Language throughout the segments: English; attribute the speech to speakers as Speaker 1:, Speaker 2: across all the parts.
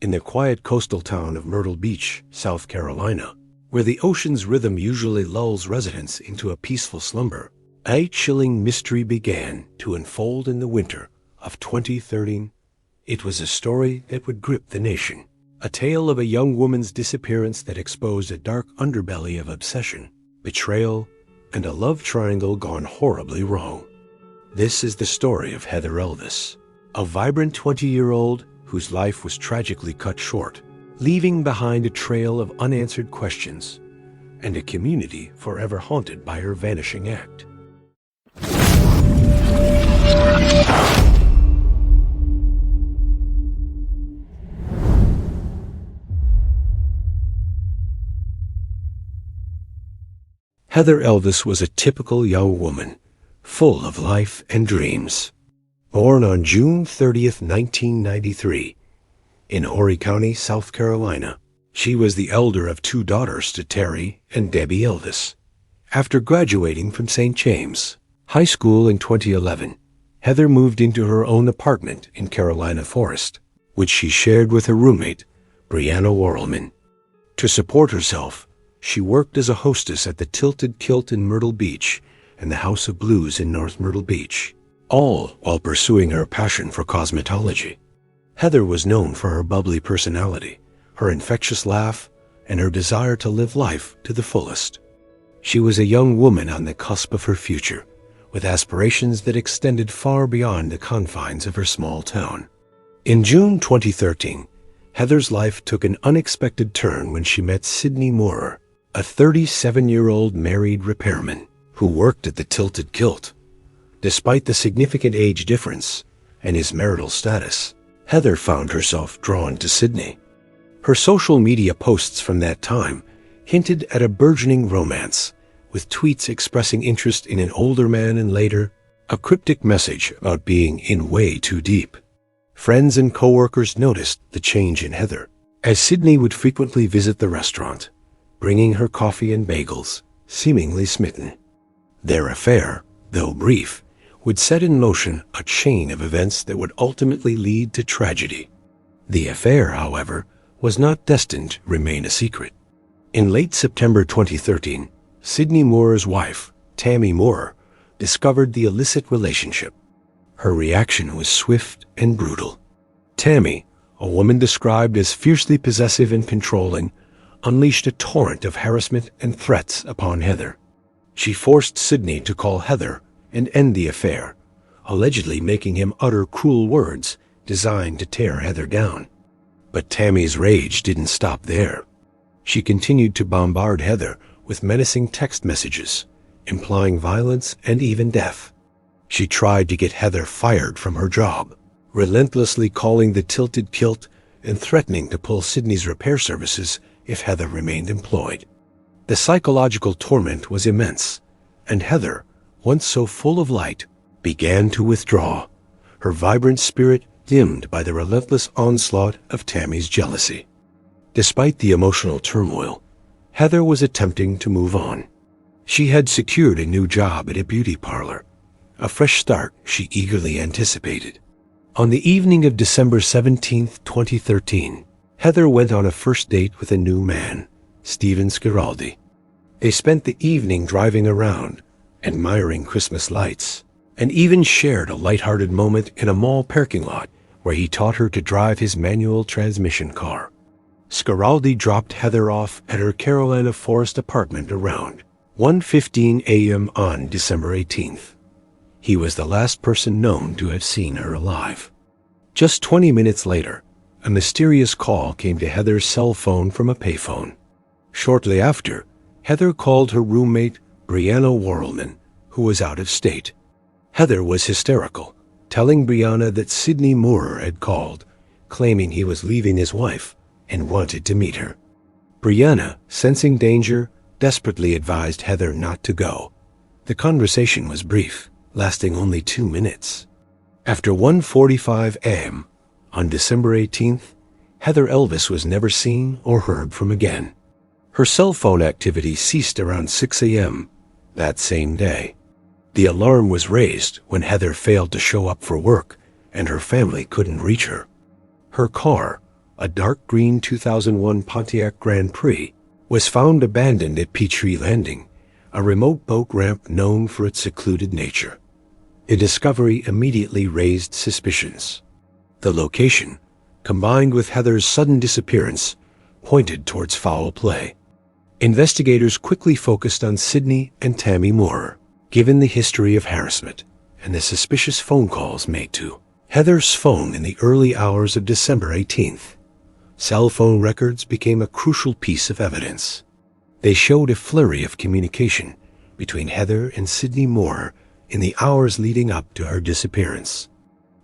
Speaker 1: in the quiet coastal town of Myrtle Beach, South Carolina, where the ocean's rhythm usually lulls residents into a peaceful slumber, a chilling mystery began to unfold in the winter of 2013. It was a story that would grip the nation, a tale of a young woman's disappearance that exposed a dark underbelly of obsession, betrayal, and a love triangle gone horribly wrong. This is the story of Heather Elvis, a vibrant 20-year-old whose life was tragically cut short, leaving behind a trail of unanswered questions and a community forever haunted by her vanishing act. Heather Elvis was a typical young woman, full of life and dreams. Born on June 30th, 1993, in Horry County, South Carolina, she was the elder of two daughters to Terry and Debbie Elvis. After graduating from St. James High School in 2011, Heather moved into her own apartment in Carolina Forest, which she shared with her roommate, Brianna Worrelman. To support herself, she worked as a hostess at the Tilted Kilt in Myrtle Beach and the House of Blues in North Myrtle Beach, all while pursuing her passion for cosmetology. Heather was known for her bubbly personality, her infectious laugh, and her desire to live life to the fullest. She was a young woman on the cusp of her future, with aspirations that extended far beyond the confines of her small town. In June 2013, Heather's life took an unexpected turn when she met Sidney Moorer, a 37-year-old married repairman who worked at the Tilted Kilt. Despite the significant age difference and his marital status, Heather found herself drawn to Sidney. Her social media posts from that time hinted at a burgeoning romance, with tweets expressing interest in an older man and later, a cryptic message about being in way too deep. Friends and co-workers noticed the change in Heather, as Sidney would frequently visit the restaurant, bringing her coffee and bagels, seemingly smitten. Their affair, though brief, would set in motion a chain of events that would ultimately lead to tragedy. The affair, however, was not destined to remain a secret. In late September 2013, Sidney Moorer's wife, Tammy Moorer, discovered the illicit relationship. Her reaction was swift and brutal. Tammy, a woman described as fiercely possessive and controlling, unleashed a torrent of harassment and threats upon Heather. She forced Sidney to call Heather and end the affair, allegedly making him utter cruel words designed to tear Heather down. But Tammy's rage didn't stop there. She continued to bombard Heather with menacing text messages, implying violence and even death. She tried to get Heather fired from her job, relentlessly calling the Tilted Kilt and threatening to pull Sidney's repair services if Heather remained employed. The psychological torment was immense, and Heather, once so full of light, began to withdraw, her vibrant spirit dimmed by the relentless onslaught of Tammy's jealousy. Despite the emotional turmoil, Heather was attempting to move on. She had secured a new job at a beauty parlor, a fresh start she eagerly anticipated. On the evening of December 17, 2013, Heather went on a first date with a new man, Stephen Schiraldi. They spent the evening driving around, admiring Christmas lights, and even shared a lighthearted moment in a mall parking lot where he taught her to drive his manual transmission car. Schiraldi dropped Heather off at her Carolina Forest apartment around 1:15 a.m. on December 18th. He was the last person known to have seen her alive. Just 20 minutes later, a mysterious call came to Heather's cell phone from a payphone. Shortly after, Heather called her roommate, Brianna Worrelman, who was out of state. Heather was hysterical, telling Brianna that Sidney Moorer had called, claiming he was leaving his wife and wanted to meet her. Brianna, sensing danger, desperately advised Heather not to go. The conversation was brief, lasting only 2 minutes. After 1:45 a.m. on December 18th, Heather Elvis was never seen or heard from again. Her cell phone activity ceased around 6 a.m. that same day. The alarm was raised when Heather failed to show up for work and her family couldn't reach her. Her car, a dark green 2001 Pontiac Grand Prix, was found abandoned at Peachtree Landing, a remote boat ramp known for its secluded nature. The discovery immediately raised suspicions. The location, combined with Heather's sudden disappearance, pointed towards foul play. Investigators quickly focused on Sidney and Tammy Moorer, given the history of harassment and the suspicious phone calls made to Heather's phone in the early hours of December 18th. Cell phone records became a crucial piece of evidence. They showed a flurry of communication between Heather and Sidney Moorer in the hours leading up to her disappearance.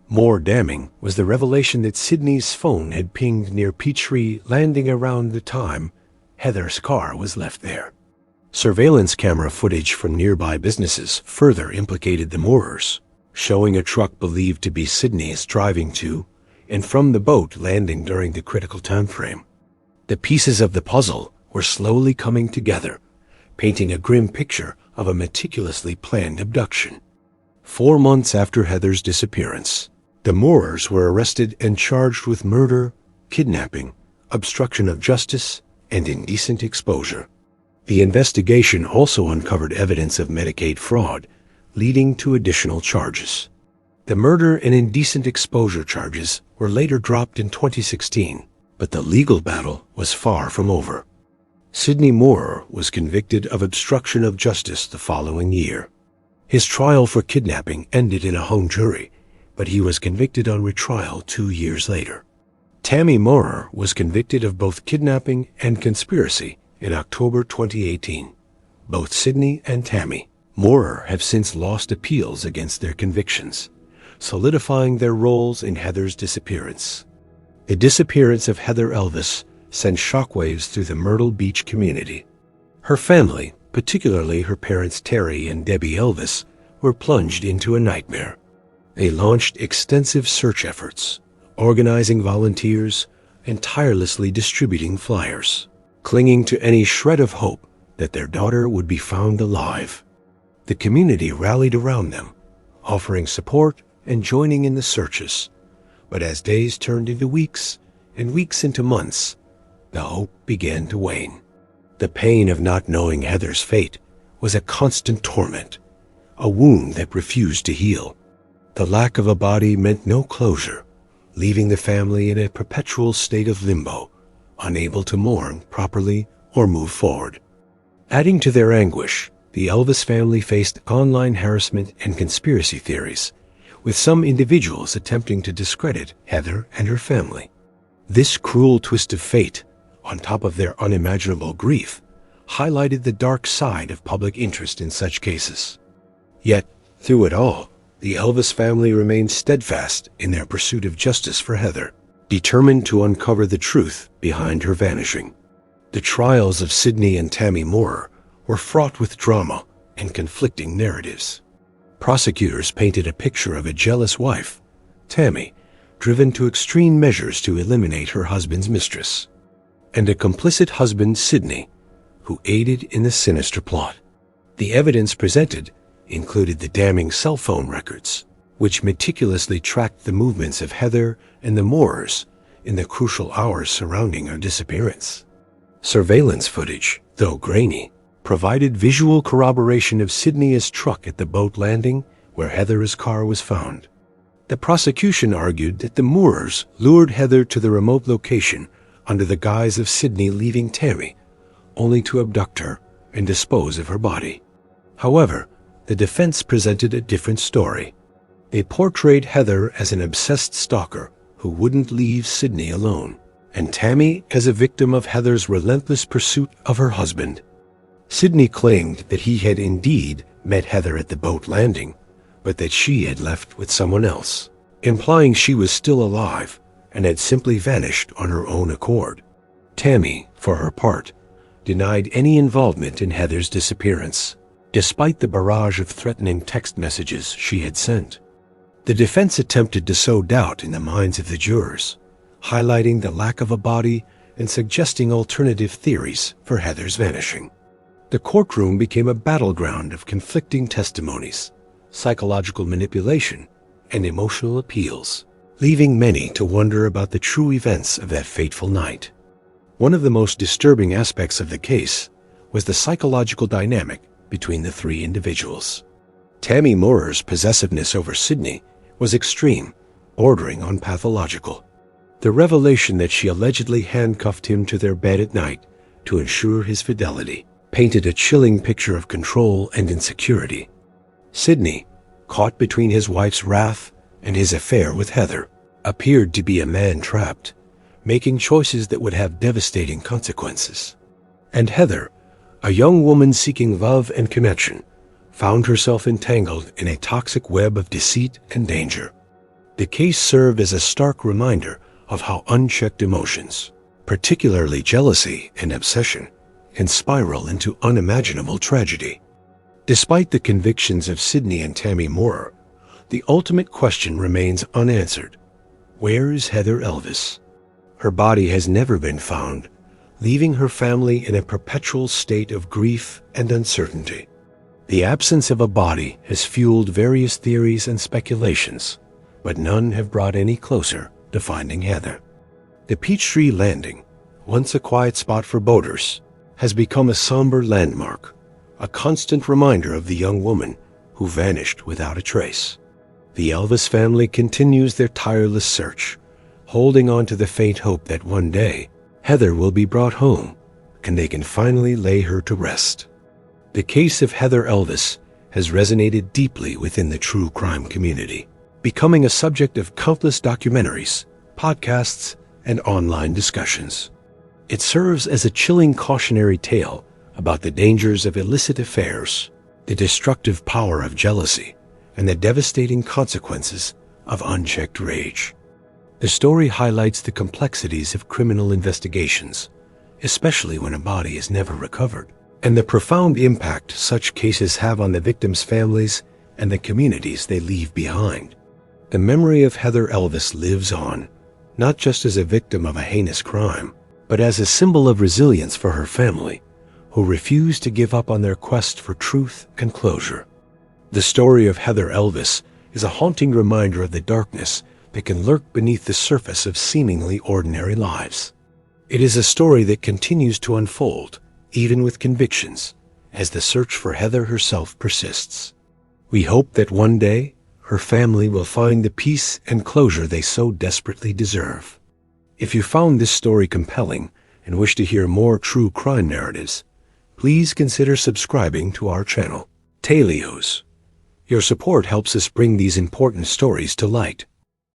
Speaker 1: More damning was the revelation that Sidney's phone had pinged near Peachtree Landing around the time Heather's car was left there. Surveillance camera footage from nearby businesses further implicated the Moorers, showing a truck believed to be Sidney's driving to and from the boat landing during the critical time frame. The pieces of the puzzle were slowly coming together, painting a grim picture of a meticulously planned abduction. 4 months after Heather's disappearance, the Moorers were arrested and charged with murder, kidnapping, obstruction of justice, and indecent exposure. The investigation also uncovered evidence of Medicaid fraud, leading to additional charges. The murder and indecent exposure charges were later dropped in 2016, but the legal battle was far from over. Sidney Moorer was convicted of obstruction of justice the following year. His trial for kidnapping ended in a hung jury, but he was convicted on retrial 2 years later. Tammy Moorer was convicted of both kidnapping and conspiracy in October 2018. Both Sidney and Tammy Moorer have since lost appeals against their convictions, solidifying their roles in Heather's disappearance. The disappearance of Heather Elvis sent shockwaves through the Myrtle Beach community. Her family, particularly her parents Terry and Debbie Elvis, were plunged into a nightmare. They launched extensive search efforts, organizing volunteers and tirelessly distributing flyers, clinging to any shred of hope that their daughter would be found alive. The community rallied around them, offering support and joining in the searches. But as days turned into weeks and weeks into months, the hope began to wane. The pain of not knowing Heather's fate was a constant torment, a wound that refused to heal. The lack of a body meant no closure, leaving the family in a perpetual state of limbo, unable to mourn properly or move forward. Adding to their anguish, the Elvis family faced online harassment and conspiracy theories, with some individuals attempting to discredit Heather and her family. This cruel twist of fate, on top of their unimaginable grief, highlighted the dark side of public interest in such cases. Yet, through it all, the Elvis family remained steadfast in their pursuit of justice for Heather, determined to uncover the truth behind her vanishing. The trials of Sidney and Tammy Moorer were fraught with drama and conflicting narratives. Prosecutors painted a picture of a jealous wife, Tammy, driven to extreme measures to eliminate her husband's mistress, and a complicit husband, Sidney, who aided in the sinister plot. The evidence presented included the damning cell phone records, which meticulously tracked the movements of Heather and the Moorers in the crucial hours surrounding her disappearance. Surveillance footage, though grainy, provided visual corroboration of Sidney's truck at the boat landing where Heather's car was found. The prosecution argued that the Moorers lured Heather to the remote location under the guise of Sidney leaving Tammy, only to abduct her and dispose of her body. However, the defense presented a different story. They portrayed Heather as an obsessed stalker who wouldn't leave Sidney alone, and Tammy as a victim of Heather's relentless pursuit of her husband. Sidney claimed that he had indeed met Heather at the boat landing, but that she had left with someone else, implying she was still alive and had simply vanished on her own accord. Tammy, for her part, denied any involvement in Heather's disappearance, despite the barrage of threatening text messages she had sent. The defense attempted to sow doubt in the minds of the jurors, highlighting the lack of a body and suggesting alternative theories for Heather's vanishing. The courtroom became a battleground of conflicting testimonies, psychological manipulation, and emotional appeals. leaving many to wonder about the true events of that fateful night. One of the most disturbing aspects of the case was the psychological dynamic between the three individuals. Tammy Moorer's possessiveness over Sidney was extreme, bordering on pathological. The revelation that she allegedly handcuffed him to their bed at night to ensure his fidelity painted a chilling picture of control and insecurity. Sidney, caught between his wife's wrath and his affair with Heather, appeared to be a man trapped, making choices that would have devastating consequences. And Heather, a young woman seeking love and connection, found herself entangled in a toxic web of deceit and danger. The case served as a stark reminder of how unchecked emotions, particularly jealousy and obsession, can spiral into unimaginable tragedy. Despite the convictions of Sidney and Tammy Moorer, the ultimate question remains unanswered. Where is Heather Elvis? Her body has never been found, leaving her family in a perpetual state of grief and uncertainty. The absence of a body has fueled various theories and speculations, but none have brought any closer to finding Heather. The Peachtree Landing, once a quiet spot for boaters, has become a somber landmark, a constant reminder of the young woman who vanished without a trace. The Elvis family continues their tireless search, holding on to the faint hope that one day Heather will be brought home and they can finally lay her to rest. The case of Heather Elvis has resonated deeply within the true crime community, becoming a subject of countless documentaries, podcasts, and online discussions. It serves as a chilling cautionary tale about the dangers of illicit affairs, the destructive power of jealousy, and the devastating consequences of unchecked rage. The story highlights the complexities of criminal investigations, especially when a body is never recovered, and the profound impact such cases have on the victims' families and the communities they leave behind. The memory of Heather Elvis lives on, not just as a victim of a heinous crime, but as a symbol of resilience for her family, who refused to give up on their quest for truth and closure. The story of Heather Elvis is a haunting reminder of the darkness that can lurk beneath the surface of seemingly ordinary lives. It is a story that continues to unfold, even with convictions, as the search for Heather herself persists. We hope that one day her family will find the peace and closure they so desperately deserve. If you found this story compelling and wish to hear more true crime narratives, please consider subscribing to our channel, Talios. Your support helps us bring these important stories to light.